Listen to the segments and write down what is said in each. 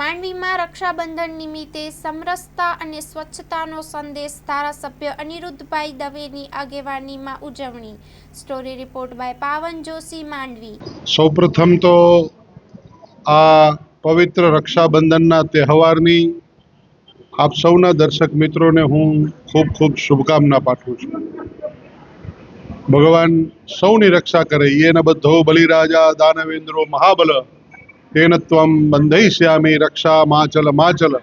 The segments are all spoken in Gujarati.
માંડવીમાં રક્ષાબંધન નિમિત્તે સમરસતા અને સ્વચ્છતાનો સંદેશ ધારાસભ્ય અનિરુદ્ધભાઈ દવેની આગેવાનીમાં ઉજવણી। સ્ટોરી રિપોર્ટ બાય પાવન જોશી, માંડવી। સૌપ્રથમ તો આ પવિત્ર રક્ષાબંધનના તહેવારની આપ સૌના દર્શક મિત્રોને હું ખૂબ ખૂબ શુભકામના પાઠવું છું। ભગવાન સૌની રક્ષા કરે। યેન બધ્ધો બલિરાજા દાનવેન્દ્રો મહાબલ તેન ત્વમ બંધઈષ્યામિ રક્ષા માચલ માચલ।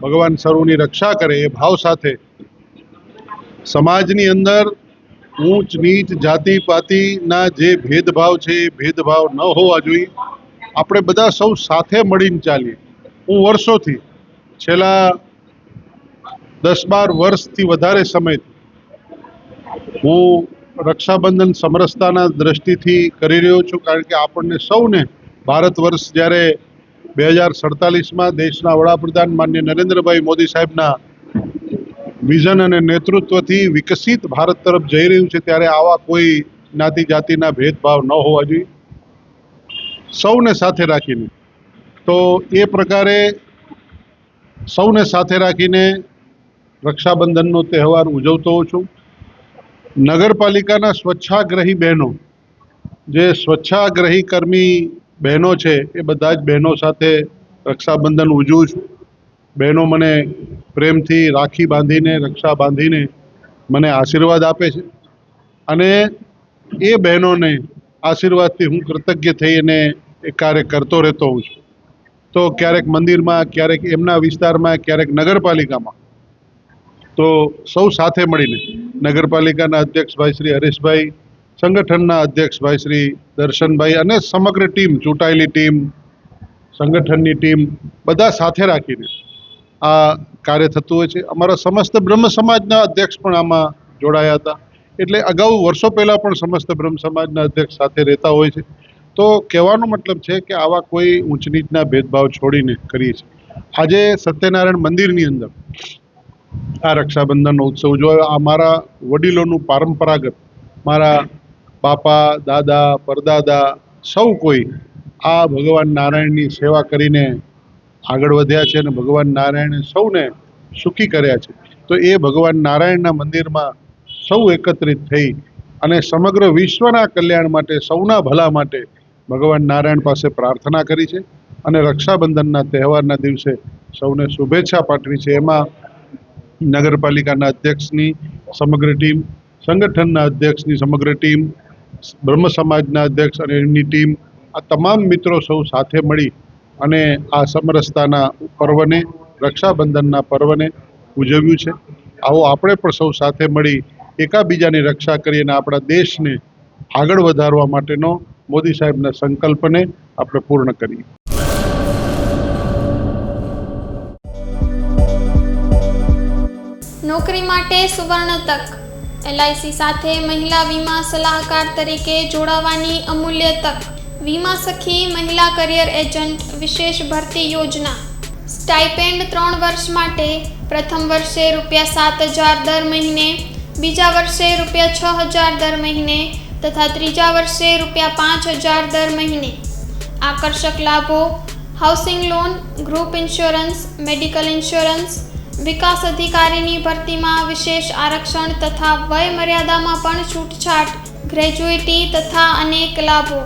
ભગવાન સર્વની રક્ષા કરે એ ભાવ સાથે સમાજની અંદર ઊંચ નીચ જાતિ પાતિના જે ભેદભાવ છે એ ભેદભાવ ન હોવા જોઈએ। આપણે બધા સૌ સાથે મળીને ચાલીએ। હું વર્ષોથી છેલ્લા 10-12 વર્ષથી વધારે સમયથી હું રક્ષાબંધન સમરસતાના દ્રષ્ટિથી કરી રહ્યો છું, કારણ કે આપણને સૌને ભારત વર્ષ જ્યારે 2047માં દેશના વડાપ્રધાન માનનીય નરેન્દ્રભાઈ મોદી સાહેબના વિઝન અને નેતૃત્વથી વિકસિત ભારત તરફ જઈ રહ્યું છે, ત્યારે આવા કોઈ જ્ઞાતિ જાતિના ભેદભાવ ન હોવા જોઈએ, સૌને સાથે રાખીને। તો એ પ્રકારે સૌને સાથે રાખીને રક્ષાબંધનનો તહેવાર ઉજવતો હોઉં છું। નગરપાલિકાના સ્વચ્છાગ્રહી બહેનો, જે સ્વચ્છાગ્રહી કર્મી બહેનો છે, એ બધા જ બહેનો સાથે રક્ષાબંધન ઉજવું છું। બહેનો મને પ્રેમથી રાખી બાંધીને, રક્ષા બાંધીને મને આશીર્વાદ આપે છે, અને એ બહેનોને આશીર્વાદથી હું કૃતજ્ઞ થઈ અને એ કાર્ય કરતો રહેતો હોઉં છું। તો ક્યારેક મંદિરમાં, ક્યારેક એમના વિસ્તારમાં, ક્યારેક નગરપાલિકામાં, તો સૌ સાથે મળીને નગરપાલિકાના અધ્યક્ષ ભાઈ શ્રી હરેશભાઈ, સંગઠનના અધ્યક્ષ ભાઈ શ્રી દર્શનભાઈ અને સમગ્ર ટીમ, ચૂંટાયેલી ટીમ, સંગઠનની ટીમ, બધા સાથે રાખીને આ કાર્ય થતું હોય છે। અમારા સમસ્ત બ્રહ્મ સમાજના અધ્યક્ષ પણ આમાં જોડાયા હતા, એટલે અગાઉ વર્ષો પહેલાં પણ સમસ્ત બ્રહ્મ સમાજના અધ્યક્ષ સાથે રહેતા હોય છે। તો કહેવાનો મતલબ છે કે આવા કોઈ ઊંચ નીચના ભેદભાવ છોડીને કરીએ છીએ। આજે સત્યનારાયણ મંદિરની અંદર આ રક્ષાબંધનનો ઉત્સવ ઉજવાયો। આ મારા વડીલોનું પરંપરાગત, મારા બાપા, દાદા, પરદાદા સૌ કોઈ આ ભગવાન નારાયણની સેવા કરીને આગળ વધ્યા છે, અને ભગવાન નારાયણે સૌને સુખી કર્યા છે। તો એ ભગવાન નારાયણના મંદિરમાં સૌ એકત્રિત થઈ અને સમગ્ર વિશ્વના કલ્યાણ માટે, સૌના ભલા માટે ભગવાન નારાયણ પાસે પ્રાર્થના કરી છે, અને રક્ષાબંધનના તહેવારના દિવસે સૌને શુભેચ્છા પાઠવી છે। એમાં નગરપાલિકાના અધ્યક્ષની સમગ્ર ટીમ, સંગઠનના અધ્યક્ષની સમગ્ર ટીમ, બ્રહ્મ સમાજના અધ્યક્ષ અને એમની ટીમ, આ તમામ મિત્રો સૌ સાથે મળી અને આ સમરસતાના પર્વને, રક્ષાબંધનના પર્વને ઉજવ્યું છે। આવો આપણે પણ સૌ સાથે મળી એકાબીજાની રક્ષા કરી અને આપણા દેશને આગળ વધારવા માટેનો મોદી સાહેબના સંકલ્પને આપણે પૂર્ણ કરીએ। નોકરી માટે સુવર્ણ તક। LIC સાથે મહિલા વીમા સલાહકાર તરીકે જોડાવાની અમૂલ્ય તક। વીમા સખી મહિલા કરિયર એજન્ટ વિશેષ ભરતી યોજના। સ્ટાઇપેન્ડ 3 વર્ષ માટે, પ્રથમ વર્ષે ₹7,000 દર મહિને, બીજા વર્ષે ₹6,000 દર મહિને તથા ત્રીજા વર્ષે ₹5,000 દર મહિને। આકર્ષક લાભો: housing loan, group insurance, medical insurance, વિકાસ અધિકારીની ભરતીમાં વિશેષ આરક્ષણ તથા વય મર્યાદામાં પણ છૂટછાટ, ગ્રેજ્યુઇટી તથા અનેક લાભો।